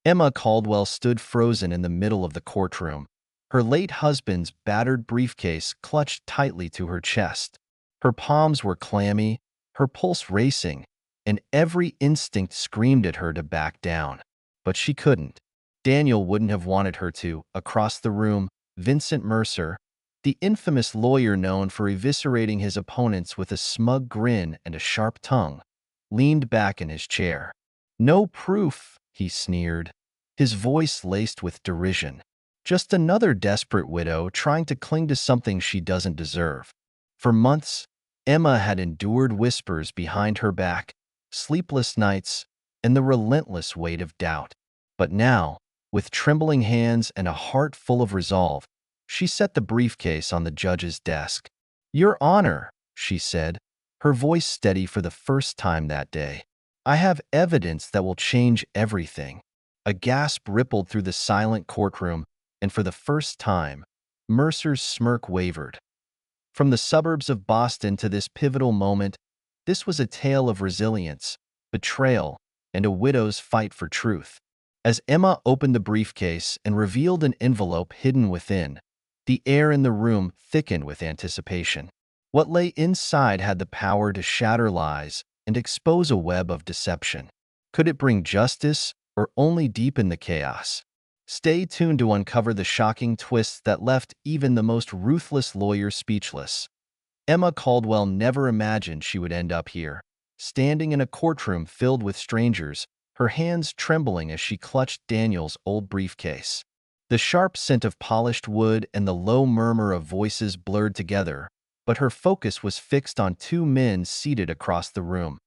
Emma Caldwell stood frozen in the middle of the courtroom, her late husband's battered briefcase clutched tightly to her chest. Her palms were clammy, her pulse racing, and every instinct screamed at her to back down. But she couldn't. Daniel wouldn't have wanted her to. Across the room, Vincent Mercer, the infamous lawyer known for eviscerating his opponents with a smug grin and a sharp tongue, leaned back in his chair. "No proof," he sneered, his voice laced with derision. "Just another desperate widow trying to cling to something she doesn't deserve." For months, Emma had endured whispers behind her back, sleepless nights, and the relentless weight of doubt. But now, with trembling hands and a heart full of resolve, she set the briefcase on the judge's desk. "Your Honor," she said, her voice steady for the first time that day, "I have evidence that will change everything." A gasp rippled through the silent courtroom, and for the first time, Mercer's smirk wavered. From the suburbs of Boston to this pivotal moment, this was a tale of resilience, betrayal, and a widow's fight for truth. As Emma opened the briefcase and revealed an envelope hidden within, the air in the room thickened with anticipation. What lay inside had the power to shatter lies and expose a web of deception. Could it bring justice or only deepen the chaos? Stay tuned to uncover the shocking twists that left even the most ruthless lawyer speechless. Emma Caldwell never imagined she would end up here, standing in a courtroom filled with strangers, her hands trembling as she clutched Daniel's old briefcase. The sharp scent of polished wood and the low murmur of voices blurred together, but her focus was fixed on two men seated across the room.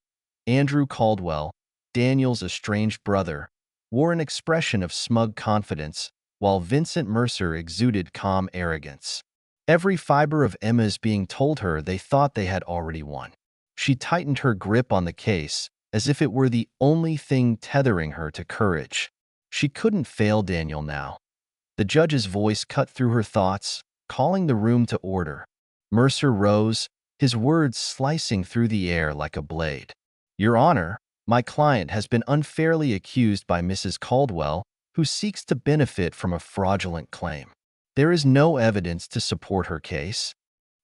Andrew Caldwell, Daniel's estranged brother, wore an expression of smug confidence, while Vincent Mercer exuded calm arrogance. Every fiber of Emma's being told her they thought they had already won. She tightened her grip on the case, as if it were the only thing tethering her to courage. She couldn't fail Daniel now. The judge's voice cut through her thoughts, calling the room to order. Mercer rose, his words slicing through the air like a blade. "Your Honor, my client has been unfairly accused by Mrs. Caldwell, who seeks to benefit from a fraudulent claim. There is no evidence to support her case."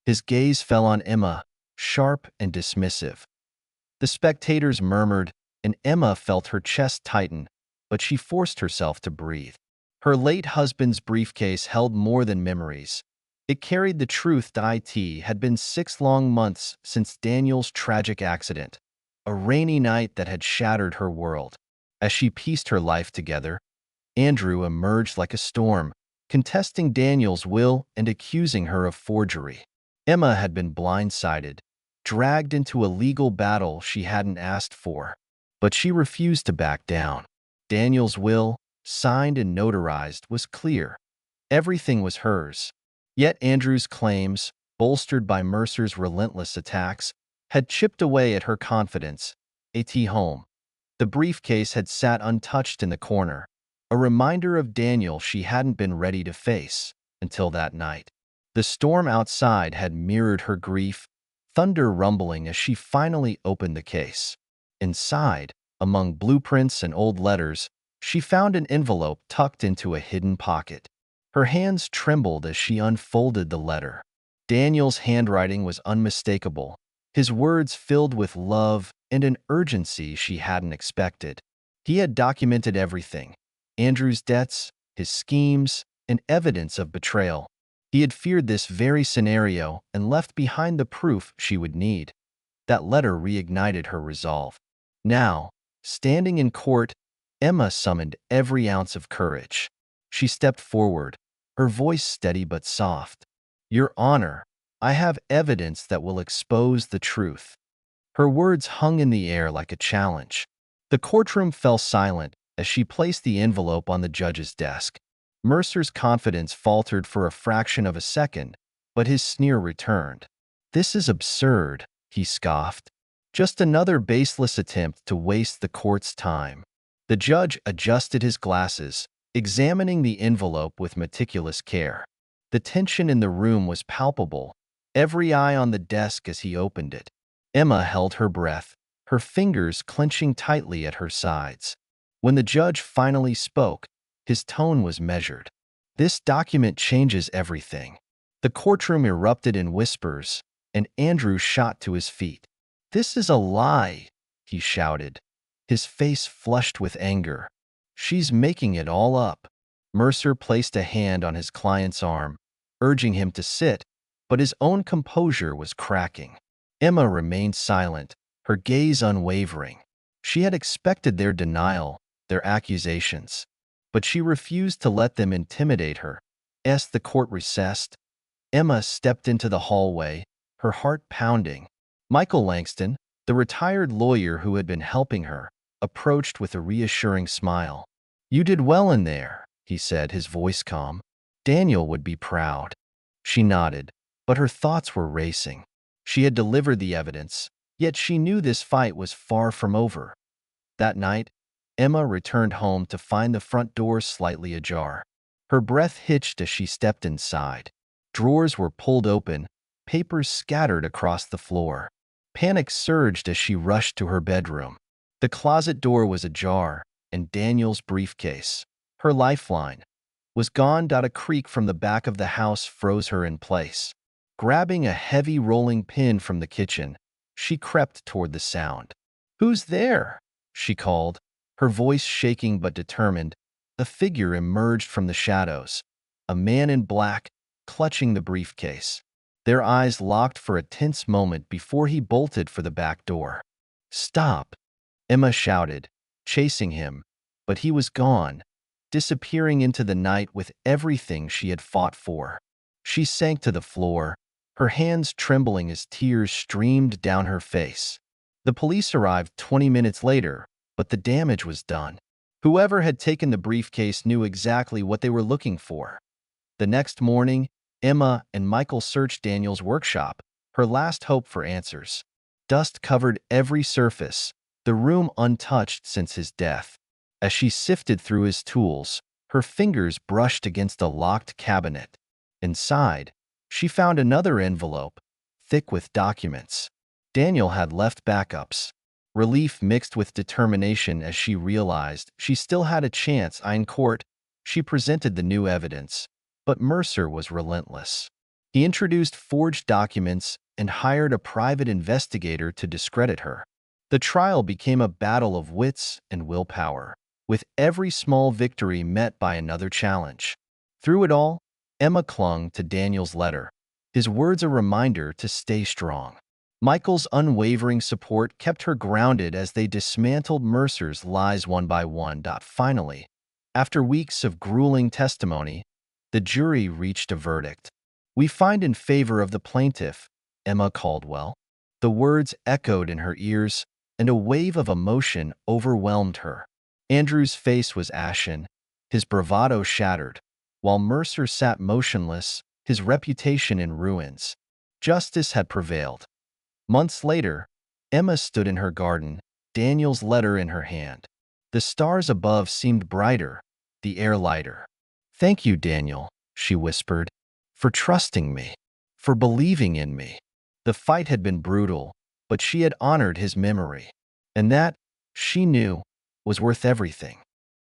His gaze fell on Emma, sharp and dismissive. The spectators murmured, and Emma felt her chest tighten, but she forced herself to breathe. Her late husband's briefcase held more than memories. It carried the truth that it had been 6 long months since Daniel's tragic accident, a rainy night that had shattered her world. As she pieced her life together, Andrew emerged like a storm, contesting Daniel's will and accusing her of forgery. Emma had been blindsided, dragged into a legal battle she hadn't asked for. But she refused to back down. Daniel's will, signed and notarized, was clear. Everything was hers. Yet Andrew's claims, bolstered by Mercer's relentless attacks, had chipped away at her confidence. Home. The briefcase had sat untouched in the corner, a reminder of Daniel she hadn't been ready to face until that night. The storm outside had mirrored her grief, thunder rumbling as she finally opened the case. Inside, among blueprints and old letters, she found an envelope tucked into a hidden pocket. Her hands trembled as she unfolded the letter. Daniel's handwriting was unmistakable, his words filled with love and an urgency she hadn't expected. He had documented everything: Andrew's debts, his schemes, and evidence of betrayal. He had feared this very scenario and left behind the proof she would need. That letter reignited her resolve. Now, standing in court, Emma summoned every ounce of courage. She stepped forward, her voice steady but soft. "Your Honor, I have evidence that will expose the truth." Her words hung in the air like a challenge. The courtroom fell silent as she placed the envelope on the judge's desk. Mercer's confidence faltered for a fraction of a second, but his sneer returned. "This is absurd," he scoffed. "Just another baseless attempt to waste the court's time." The judge adjusted his glasses, examining the envelope with meticulous care. The tension in the room was palpable, every eye on the desk as he opened it. Emma held her breath, her fingers clenching tightly at her sides. When the judge finally spoke, his tone was measured. "This document changes everything." The courtroom erupted in whispers, and Andrew shot to his feet. "This is a lie," he shouted, his face flushed with anger. "She's making it all up." Mercer placed a hand on his client's arm, urging him to sit, but his own composure was cracking. Emma remained silent, her gaze unwavering. She had expected their denial, their accusations, but she refused to let them intimidate her. As the court recessed, Emma stepped into the hallway, her heart pounding. Michael Langston, the retired lawyer who had been helping her, approached with a reassuring smile. "You did well in there," he said, his voice calm. "Daniel would be proud." She nodded, but her thoughts were racing. She had delivered the evidence, yet she knew this fight was far from over. That night, Emma returned home to find the front door slightly ajar. Her breath hitched as she stepped inside. Drawers were pulled open, papers scattered across the floor. Panic surged as she rushed to her bedroom. The closet door was ajar, and Daniel's briefcase, her lifeline, was gone. A creak from the back of the house froze her in place. Grabbing a heavy rolling pin from the kitchen, she crept toward the sound. "Who's there?" she called, her voice shaking but determined. A figure emerged from the shadows, a man in black, clutching the briefcase. Their eyes locked for a tense moment before he bolted for the back door. "Stop!" Emma shouted, chasing him, but he was gone, disappearing into the night with everything she had fought for. She sank to the floor, her hands trembling as tears streamed down her face. The police arrived 20 minutes later, but the damage was done. Whoever had taken the briefcase knew exactly what they were looking for. The next morning, Emma and Michael searched Daniel's workshop, her last hope for answers. Dust covered every surface, the room untouched since his death. As she sifted through his tools, her fingers brushed against a locked cabinet. Inside, she found another envelope, thick with documents. Daniel had left backups. Relief mixed with determination as she realized she still had a chance. In court, she presented the new evidence, but Mercer was relentless. He introduced forged documents and hired a private investigator to discredit her. The trial became a battle of wits and willpower, with every small victory met by another challenge. Through it all, Emma clung to Daniel's letter, his words a reminder to stay strong. Michael's unwavering support kept her grounded as they dismantled Mercer's lies one by one. Finally, after weeks of grueling testimony, the jury reached a verdict. "We find in favor of the plaintiff, Emma Caldwell." The words echoed in her ears, and a wave of emotion overwhelmed her. Andrew's face was ashen, his bravado shattered, while Mercer sat motionless, his reputation in ruins. Justice had prevailed. Months later, Emma stood in her garden, Daniel's letter in her hand. The stars above seemed brighter, the air lighter. "Thank you, Daniel," she whispered, "for trusting me, for believing in me." The fight had been brutal, but she had honored his memory. And that, she knew, was worth everything.